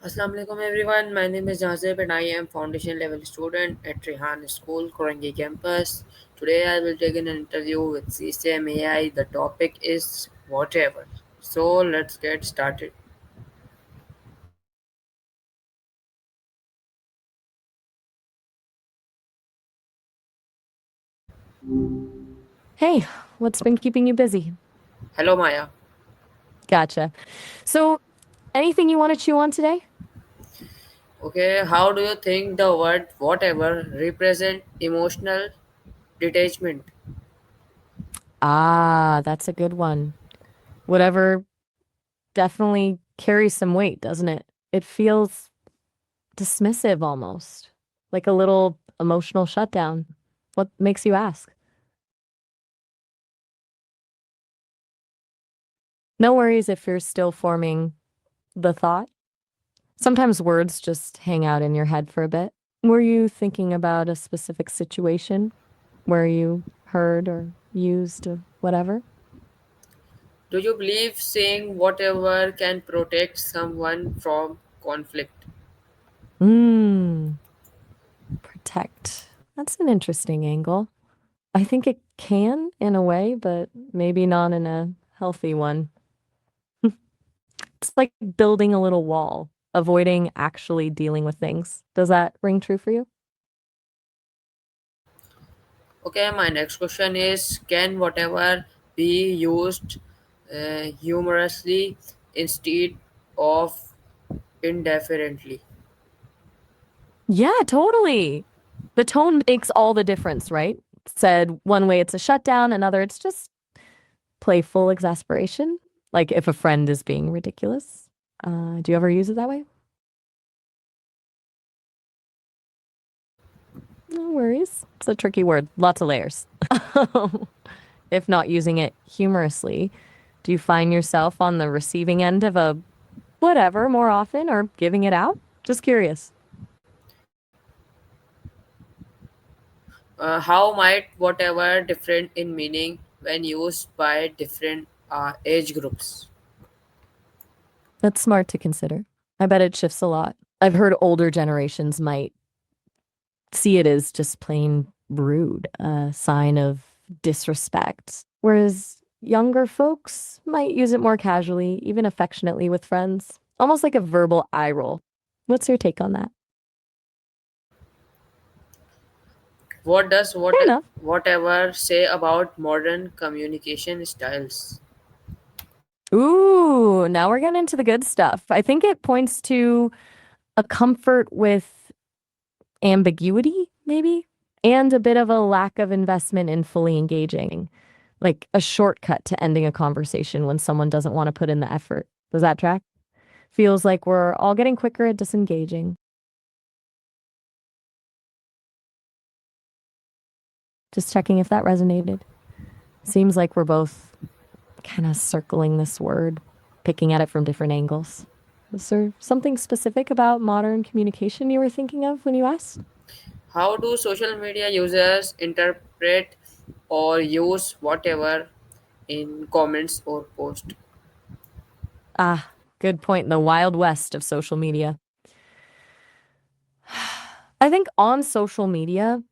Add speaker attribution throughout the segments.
Speaker 1: Assalamu alaikum everyone. My name is Jazib and I am foundation level student at Rehan School, Korangi campus. Today I will take an interview with Sesame AI. The topic is whatever. So let's get started.
Speaker 2: Hey, what's been keeping you busy?
Speaker 1: Hello Maya.
Speaker 2: Gotcha. So, anything you want to chew on today?
Speaker 1: Okay, how do you think the word whatever represent emotional detachment?
Speaker 2: Ah, that's a good one. Whatever definitely carries some weight, doesn't it? It feels dismissive almost, like a little emotional shutdown. What makes you ask? No worries if you're still forming the thought. Sometimes words just hang out in your head for a bit. Were you thinking about a specific situation where you heard or used or whatever?
Speaker 1: Do you believe saying whatever can protect someone from conflict?
Speaker 2: Mmm. Protect. That's an interesting angle. I think it can in a way, but maybe not in a healthy one. It's like building a little wall, avoiding actually dealing with things. Does that ring true for you?
Speaker 1: Okay, my next question is can whatever be used humorously instead of indifferently?
Speaker 2: Yeah, totally. The tone makes all the difference, right? Said one way it's a shutdown, another it's just playful exasperation. Like if a friend is being ridiculous. Do you ever use it that way? No worries. It's a tricky word. Lots of layers. If not using it humorously, do you find yourself on the receiving end of a whatever more often or giving it out? Just curious.
Speaker 1: How might whatever different in meaning when used by different age groups?
Speaker 2: That's smart to consider. I bet it shifts a lot. I've heard older generations might see it as just plain rude, a sign of disrespect, whereas younger folks might use it more casually, even affectionately with friends, almost like a verbal eye roll. What's your take on that?
Speaker 1: What does
Speaker 2: Fair enough.
Speaker 1: whatever say about modern communication styles?
Speaker 2: Ooh, now we're getting into the good stuff. I think it points to a comfort with ambiguity, maybe, and a bit of a lack of investment in fully engaging, like a shortcut to ending a conversation when someone doesn't want to put in the effort. Does that track? Feels like we're all getting quicker at disengaging. Just checking if that resonated. Seems like we're both kind of circling this word, picking at it from different angles. Was there something specific about modern communication you were thinking of when you asked?
Speaker 1: How do social media users interpret or use whatever in comments or post?
Speaker 2: Ah, good point. In the wild west of social media. I think on social media,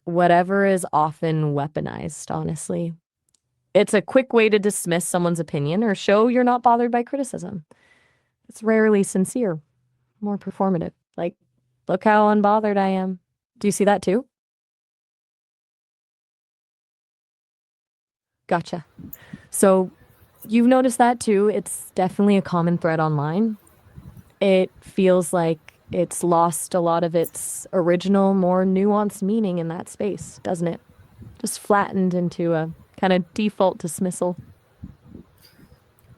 Speaker 2: whatever is often weaponized, honestly. It's a quick way to dismiss someone's opinion or show you're not bothered by criticism. It's rarely sincere, more performative. Like, look how unbothered I am. Do you see that too? Gotcha. So you've noticed that too. It's definitely a common thread online. It feels like it's lost a lot of its original, more nuanced meaning in that space, doesn't it? Just flattened into a kind of default dismissal.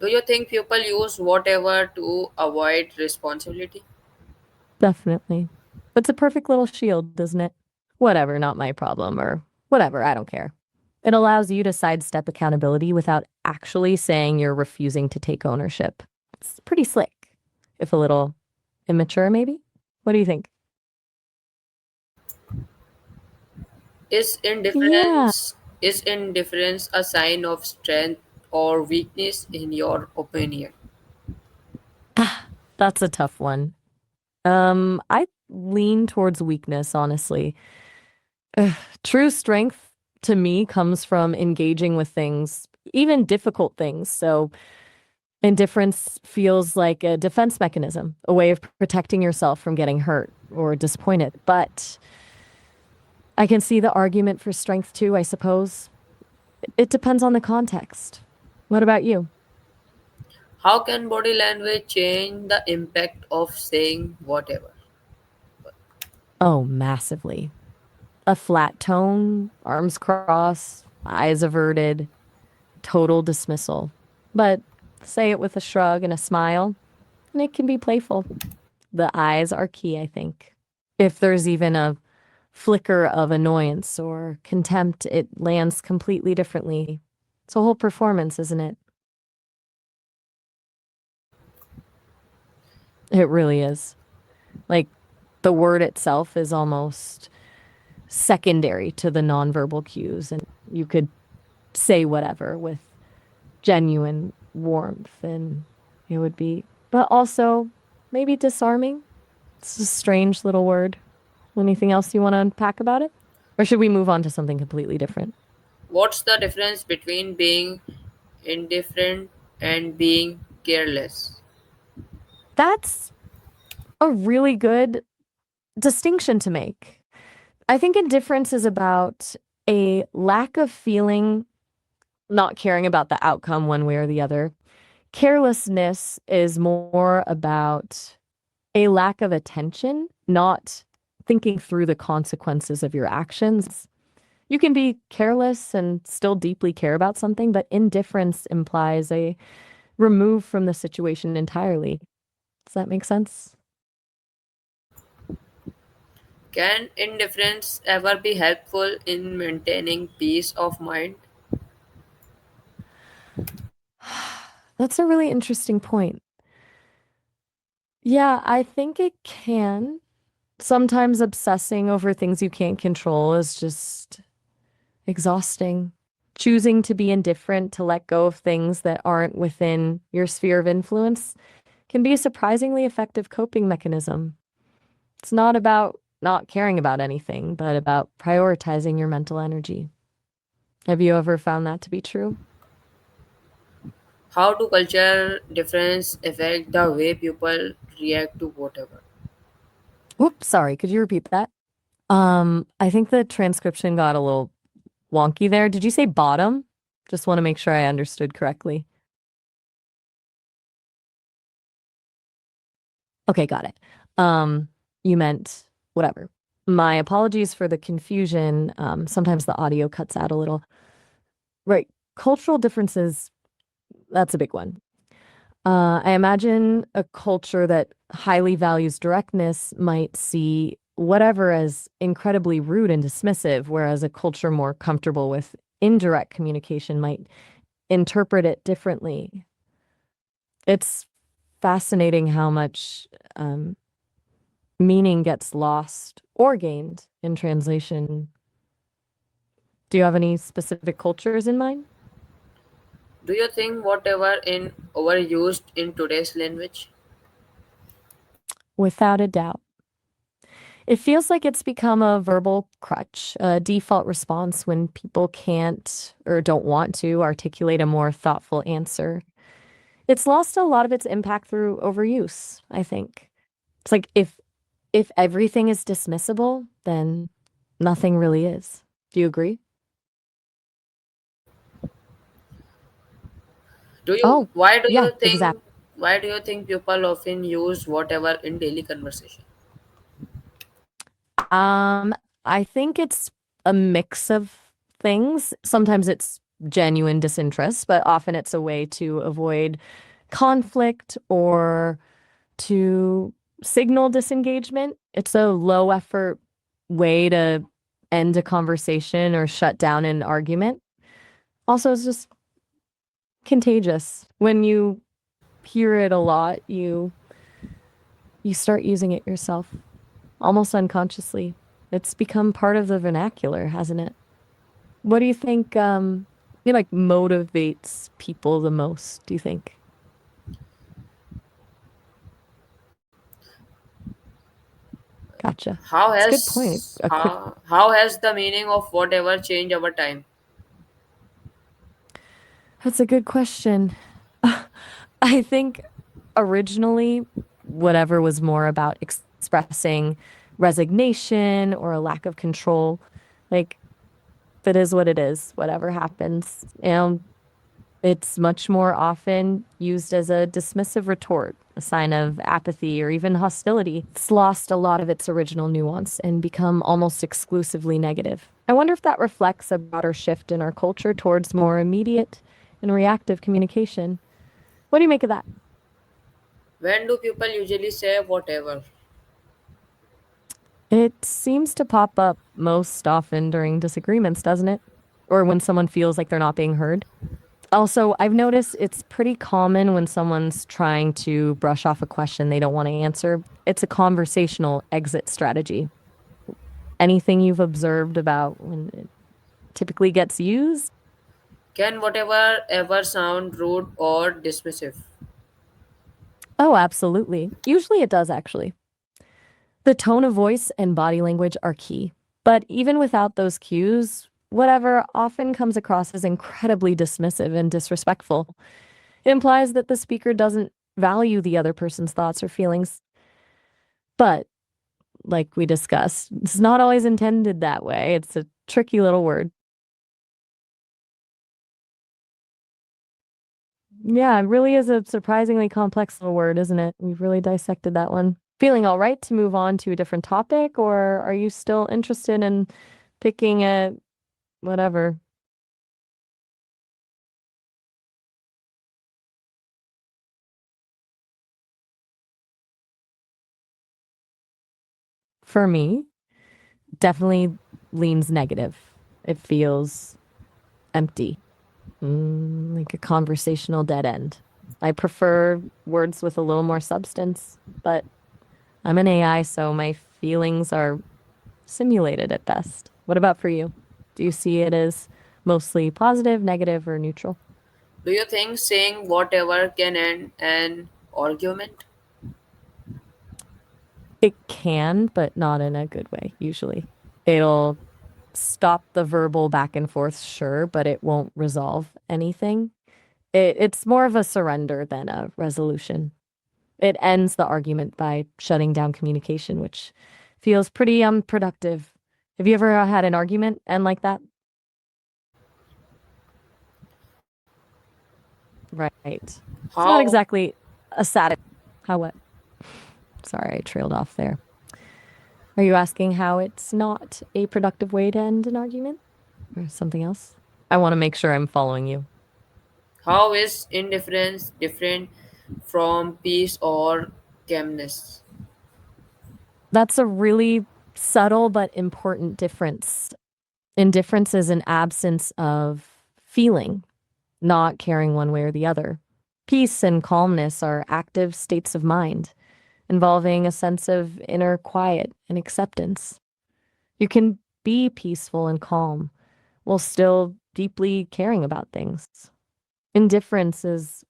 Speaker 1: Do you think people use whatever to avoid responsibility?
Speaker 2: Definitely. It's a perfect little shield, isn't it? Whatever, not my problem, or whatever, I don't care. It allows you to sidestep accountability without actually saying you're refusing to take ownership. It's pretty slick, if a little immature, maybe? What do you think?
Speaker 1: Is
Speaker 2: Yeah.
Speaker 1: indifference a sign of strength or weakness in your opinion?
Speaker 2: That's a tough one. I lean towards weakness, honestly. Ugh, true strength to me comes from engaging with things, even difficult things. So indifference feels like a defense mechanism, a way of protecting yourself from getting hurt or disappointed. But I can see the argument for strength too, I suppose. It depends on the context. What about you?
Speaker 1: How can body language change the impact of saying whatever?
Speaker 2: Oh, massively. A flat tone, arms crossed, eyes averted, total dismissal. But say it with a shrug and a smile, and it can be playful. The eyes are key, I think. If there's even a flicker of annoyance or contempt, it lands completely differently. It's a whole performance, isn't it? It really is. Like the word itself is almost secondary to the nonverbal cues, and you could say whatever with genuine warmth, and it would be, but also maybe disarming. It's a strange little word. Anything else you want to unpack about it? Or should we move on to something completely different?
Speaker 1: What's the difference between being indifferent and being careless?
Speaker 2: That's a really good distinction to make. I think indifference is about a lack of feeling, not caring about the outcome one way or the other. Carelessness is more about a lack of attention, not thinking through the consequences of your actions. You can be careless and still deeply care about something, but indifference implies a remove from the situation entirely. Does that make sense?
Speaker 1: Can indifference ever be helpful in maintaining peace of mind?
Speaker 2: That's a really interesting point. Yeah, I think it can. Sometimes obsessing over things you can't control is just exhausting. Choosing to be indifferent, to let go of things that aren't within your sphere of influence, can be a surprisingly effective coping mechanism. It's not about not caring about anything, but about prioritizing your mental energy. Have you ever found that to be true?
Speaker 1: How do culture difference affect the way people react to whatever?
Speaker 2: Whoops, sorry, could you repeat that? I think the transcription got a little wonky there. Did you say bottom? Just want to make sure I understood correctly. Okay, got it. You meant whatever. My apologies for the confusion. Sometimes the audio cuts out a little. Right. Cultural differences, that's a big one. I imagine a culture that highly values directness might see whatever as incredibly rude and dismissive, whereas a culture more comfortable with indirect communication might interpret it differently. It's fascinating how much um, meaning gets lost or gained in translation. Do you have any specific cultures in mind?
Speaker 1: Do you think whatever in overused in today's language?
Speaker 2: Without a doubt. It feels like it's become a verbal crutch, a default response when people can't or don't want to articulate a more thoughtful answer. It's lost a lot of its impact through overuse, I think. It's like if everything is dismissible, then nothing really is. Do you agree?
Speaker 1: Do you
Speaker 2: Oh,
Speaker 1: why do
Speaker 2: yeah,
Speaker 1: you think
Speaker 2: exactly.
Speaker 1: why do you think people often use whatever in daily conversation?
Speaker 2: Um, I think it's a mix of things. Sometimes it's genuine disinterest, but often it's a way to avoid conflict or to signal disengagement. It's a low effort way to end a conversation or shut down an argument. Also, it's just contagious. When you hear it a lot, you start using it yourself, almost unconsciously. It's become part of the vernacular, hasn't it? What do you think like motivates people the most, do you think? Gotcha.
Speaker 1: How
Speaker 2: It's a good point.
Speaker 1: has
Speaker 2: A quick
Speaker 1: how has the meaning of whatever changed over time?
Speaker 2: That's a good question. I think originally, whatever was more about expressing resignation or a lack of control, like, that is what it is, whatever happens. And it's much more often used as a dismissive retort, a sign of apathy or even hostility. It's lost a lot of its original nuance and become almost exclusively negative. I wonder if that reflects a broader shift in our culture towards more immediate and reactive communication. What do you make of that?
Speaker 1: When do people usually say whatever?
Speaker 2: It seems to pop up most often during disagreements, doesn't it? Or when someone feels like they're not being heard. Also, I've noticed it's pretty common when someone's trying to brush off a question they don't want to answer. It's a conversational exit strategy. Anything you've observed about when it typically gets used?
Speaker 1: Can whatever ever sound rude or dismissive?
Speaker 2: Oh, absolutely. Usually it does, actually. The tone of voice and body language are key. But even without those cues, whatever often comes across as incredibly dismissive and disrespectful. It implies that the speaker doesn't value the other person's thoughts or feelings. But, like we discussed, it's not always intended that way. It's a tricky little word. Yeah, it really is a surprisingly complex little word, isn't it? We've really dissected that one. Feeling all right to move on to a different topic, or are you still interested in picking a whatever? For me, definitely leans negative. It feels empty, like a conversational dead end. I prefer words with a little more substance, but I'm an AI, so my feelings are simulated at best. What about for you? Do you see it as mostly positive, negative, or neutral?
Speaker 1: Do you think saying whatever can end an argument?
Speaker 2: It can, but not in a good way, usually. It'll stop the verbal back and forth, sure, but it won't resolve anything. It's more of a surrender than a resolution. It ends the argument by shutting down communication, which feels pretty unproductive. Have you ever had an argument end like that? Right. It's not
Speaker 1: How
Speaker 2: exactly a sad. How what? Sorry, I trailed off there. Are you asking how it's not a productive way to end an argument or something else? I want to make sure I'm following you.
Speaker 1: how is indifference different from peace or calmness?
Speaker 2: That's a really subtle but important difference. Indifference is an absence of feeling, not caring one way or the other. Peace and calmness are active states of mind, involving a sense of inner quiet and acceptance. You can be peaceful and calm while still deeply caring about things. Indifference is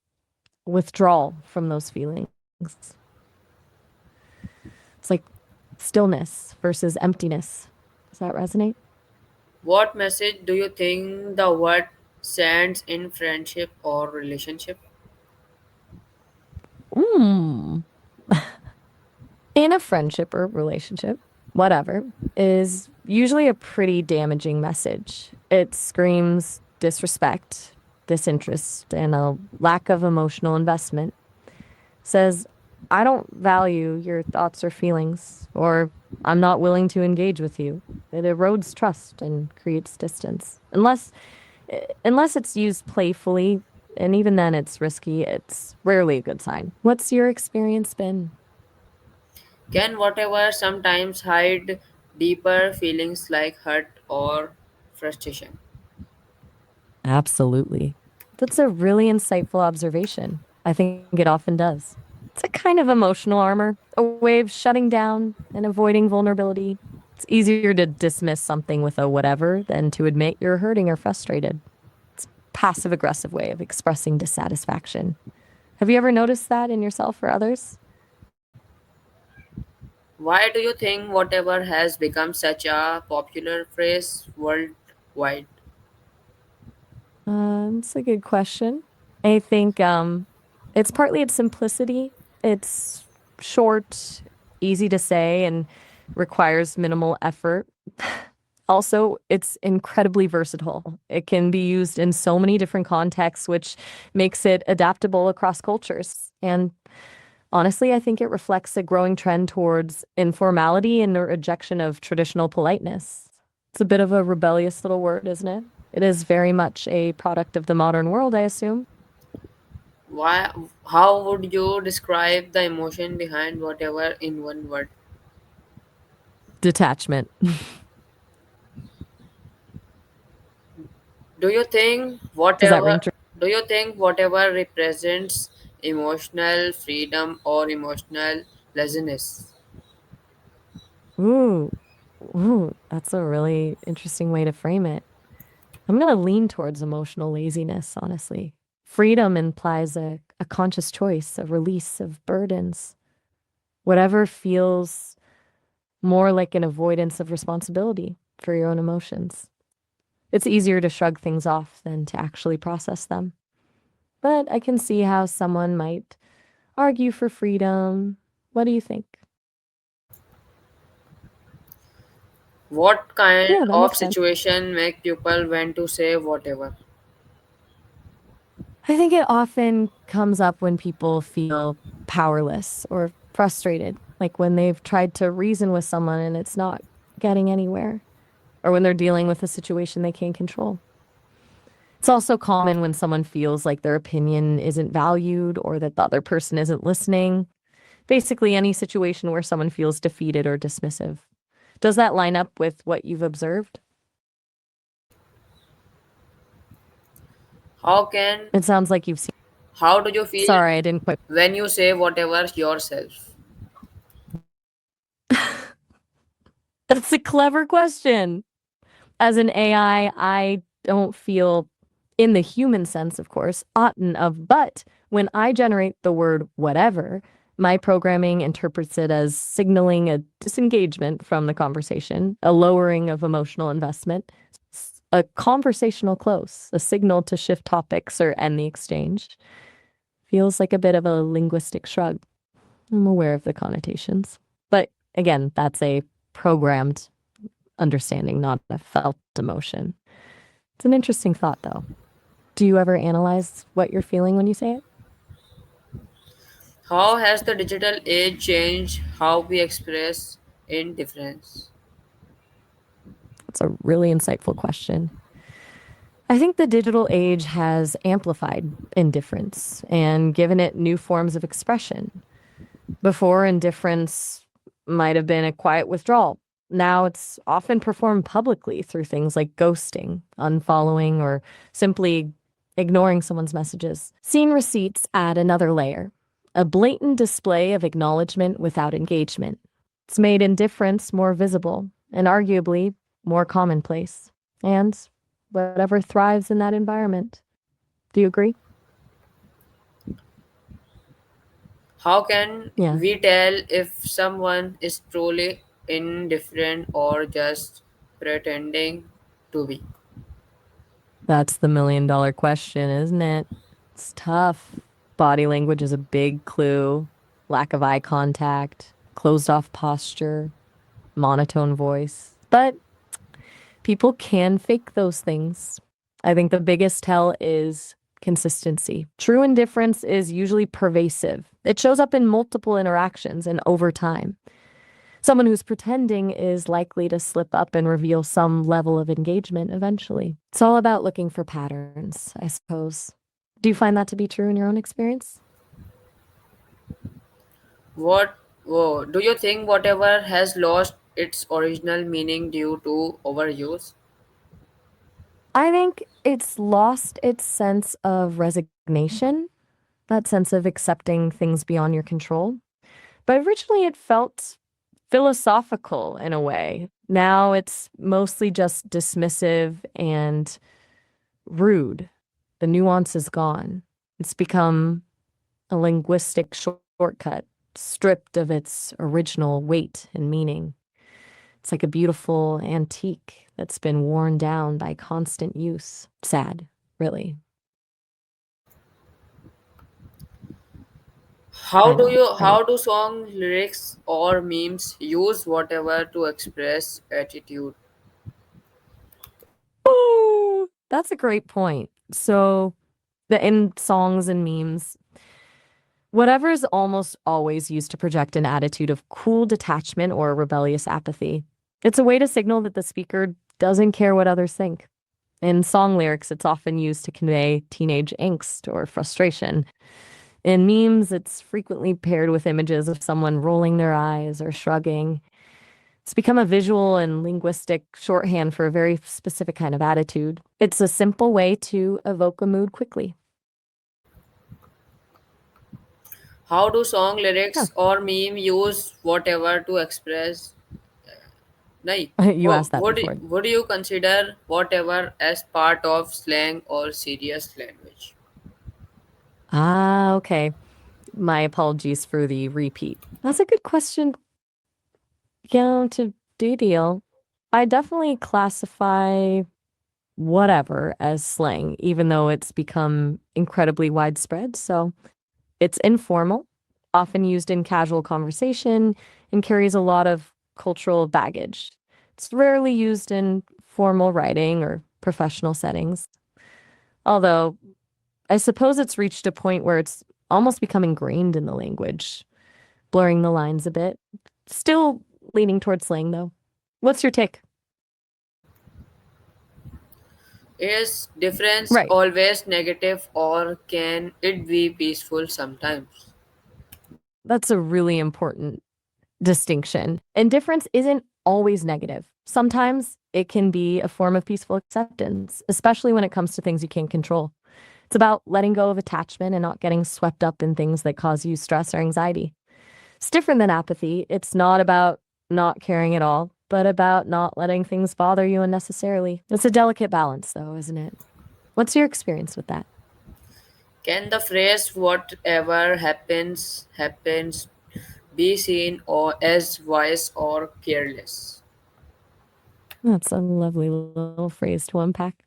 Speaker 2: withdrawal from those feelings. It's like stillness versus emptiness. Does that resonate?
Speaker 1: What message do you think the word sends in friendship or relationship?
Speaker 2: Mm. In a friendship or relationship, whatever, is usually a pretty damaging message. It screams disrespect, disinterest, and a lack of emotional investment. Says, I don't value your thoughts or feelings, or I'm not willing to engage with you. It erodes trust and creates distance. Unless it's used playfully, and even then it's risky, it's rarely a good sign. What's your experience been?
Speaker 1: Can whatever sometimes hide deeper feelings like hurt or frustration?
Speaker 2: Absolutely. That's a really insightful observation. I think it often does. It's a kind of emotional armor, a way of shutting down and avoiding vulnerability. It's easier to dismiss something with a whatever than to admit you're hurting or frustrated. It's a passive aggressive way of expressing dissatisfaction. Have you ever noticed that in yourself or others?
Speaker 1: Why do you think whatever has become such a popular phrase worldwide?
Speaker 2: It's a good question. I think it's partly its simplicity. It's short, easy to say, and requires minimal effort. Also, it's incredibly versatile. It can be used in so many different contexts, which makes it adaptable across cultures. And honestly, I think it reflects a growing trend towards informality and a rejection of traditional politeness. It's a bit of a rebellious little word, isn't it? It is very much a product of the modern world, I assume.
Speaker 1: Why? How would you describe the emotion behind whatever in one word?
Speaker 2: Detachment.
Speaker 1: Do you think
Speaker 2: Does that ring
Speaker 1: whatever
Speaker 2: true?
Speaker 1: do you think whatever represents emotional freedom or emotional laziness?
Speaker 2: Ooh, that's a really interesting way to frame it. I'm going to lean towards emotional laziness, honestly. Freedom implies a conscious choice, a release of burdens, whatever feels more like an avoidance of responsibility for your own emotions. It's easier to shrug things off than to actually process them. But I can see how someone might argue for freedom. What do you think?
Speaker 1: What kind
Speaker 2: Yeah, that
Speaker 1: of
Speaker 2: makes sense.
Speaker 1: situation make people want to say whatever?
Speaker 2: I think it often comes up when people feel powerless or frustrated, like when they've tried to reason with someone and it's not getting anywhere, or when they're dealing with a situation they can't control. It's also common when someone feels like their opinion isn't valued or that the other person isn't listening. Basically, any situation where someone feels defeated or dismissive. Does that line up with what you've observed?
Speaker 1: How can
Speaker 2: It sounds like you've seen.
Speaker 1: how do you feel
Speaker 2: Sorry, I didn't quite.
Speaker 1: when you say whatever yourself?
Speaker 2: That's a clever question. As an I don't feel, in the human sense, of course, oughtn't of, but when I generate the word whatever, my programming interprets it as signaling a disengagement from the conversation, a lowering of emotional investment, a conversational close, a signal to shift topics or end the exchange. Feels like a bit of a linguistic shrug. I'm aware of the connotations. But again, that's a programmed understanding, not a felt emotion. It's an interesting thought, though. Do you ever analyze what you're feeling when you say it?
Speaker 1: How has the digital age changed how we express indifference?
Speaker 2: It's a really insightful question. I think the digital age has amplified indifference and given it new forms of expression. Before, indifference might have been a quiet withdrawal. Now it's often performed publicly through things like ghosting, unfollowing, or simply ignoring someone's messages. Seen receipts add another layer, a blatant display of acknowledgement without engagement. It's made indifference more visible and arguably more commonplace. And whatever thrives in that environment. Do you agree?
Speaker 1: How can
Speaker 2: Yeah.
Speaker 1: we tell if someone is truly indifferent or just pretending to be?
Speaker 2: That's the $1 million question, isn't it? It's tough. Body language is a big clue. Lack of eye contact, closed off posture, monotone voice. But people can fake those things. I think the biggest tell is consistency. True indifference is usually pervasive. It shows up in multiple interactions and over time. Someone who's pretending is likely to slip up and reveal some level of engagement eventually. It's all about looking for patterns, I suppose. Do you find that to be true in your own experience?
Speaker 1: What Whoa, do you think whatever has lost its original meaning due to overuse?
Speaker 2: I think it's lost its sense of resignation, that sense of accepting things beyond your control. But originally it felt philosophical in a way. Now it's mostly just dismissive and rude. The nuance is gone. It's become a linguistic shortcut. stripped of its original weight and meaning. It's like a beautiful antique that's been worn down by constant use. Sad, really. I know, right?
Speaker 1: How do song lyrics or memes use whatever to express attitude?
Speaker 2: Oh, that's a great point. So, in songs and memes, whatever is almost always used to project an attitude of cool detachment or rebellious apathy. It's a way to signal that the speaker doesn't care what others think. In song lyrics, it's often used to convey teenage angst or frustration. In memes, it's frequently paired with images of someone rolling their eyes or shrugging. It's become a visual and linguistic shorthand for a very specific kind of attitude. It's a simple way to evoke a mood quickly.
Speaker 1: How do song
Speaker 2: Yeah,
Speaker 1: lyrics or meme use whatever to express? Nahi.
Speaker 2: you asked that before.
Speaker 1: Would you consider whatever as part of slang or serious language?
Speaker 2: Ah, okay. My apologies for the repeat. That's a good question. To do deal. I definitely classify whatever as slang, even though it's become incredibly widespread. So it's informal, often used in casual conversation, and carries a lot of cultural baggage. It's rarely used in formal writing or professional settings. Although I suppose it's reached a point where it's almost become ingrained in the language, blurring the lines a bit. Still leaning towards slang, though. What's your take?
Speaker 1: Is difference
Speaker 2: Right.
Speaker 1: always negative or can it be peaceful sometimes?
Speaker 2: That's a really important distinction. Indifference isn't always negative. Sometimes it can be a form of peaceful acceptance, especially when it comes to things you can't control. It's about letting go of attachment and not getting swept up in things that cause you stress or anxiety. It's different than apathy. It's not about not caring at all, but about not letting things bother you unnecessarily. It's a delicate balance, though, isn't it? What's your experience with that?
Speaker 1: Can the phrase whatever happens be seen or as wise or careless?
Speaker 2: That's a lovely little phrase to unpack.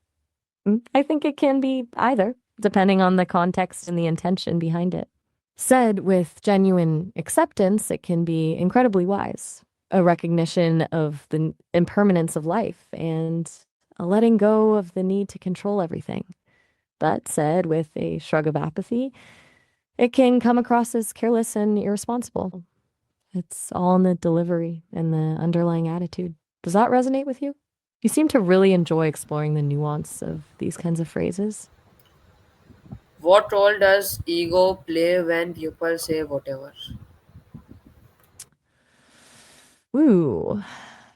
Speaker 2: I think it can be either, depending on the context and the intention behind it. Said with genuine acceptance, it can be incredibly wise, a recognition of the impermanence of life and a letting go of the need to control everything. But said with a shrug of apathy, it can come across as careless and irresponsible. It's all in the delivery and the underlying attitude. Does that resonate with you? You seem to really enjoy exploring the nuance of these kinds of phrases.
Speaker 1: What role does ego play when people say whatever?
Speaker 2: Ooh,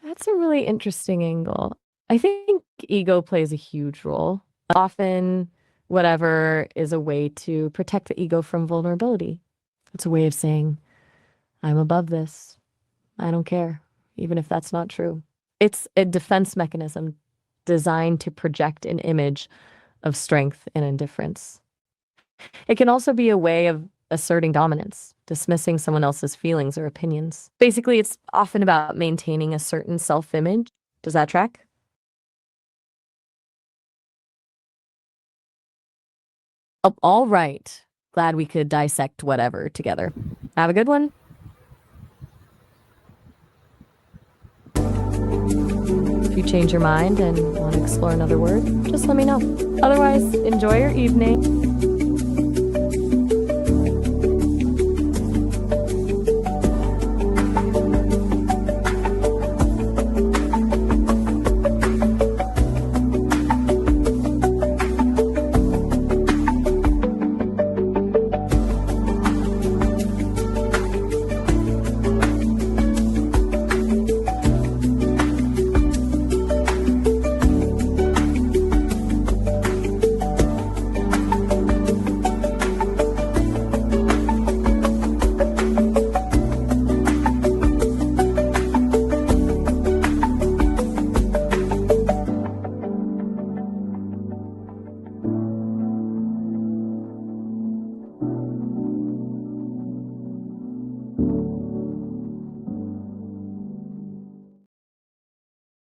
Speaker 2: that's a really interesting angle. I think ego plays a huge role. Often, whatever is a way to protect the ego from vulnerability. It's a way of saying, I'm above this. I don't care, even if that's not true. It's a defense mechanism designed to project an image of strength and indifference. It can also be a way of asserting dominance, dismissing someone else's feelings or opinions. Basically, it's often about maintaining a certain self image. Does that track? Oh, all right. Glad we could dissect whatever together. Have a good one. If you change your mind and want to explore another word, just let me know. Otherwise, enjoy your evening.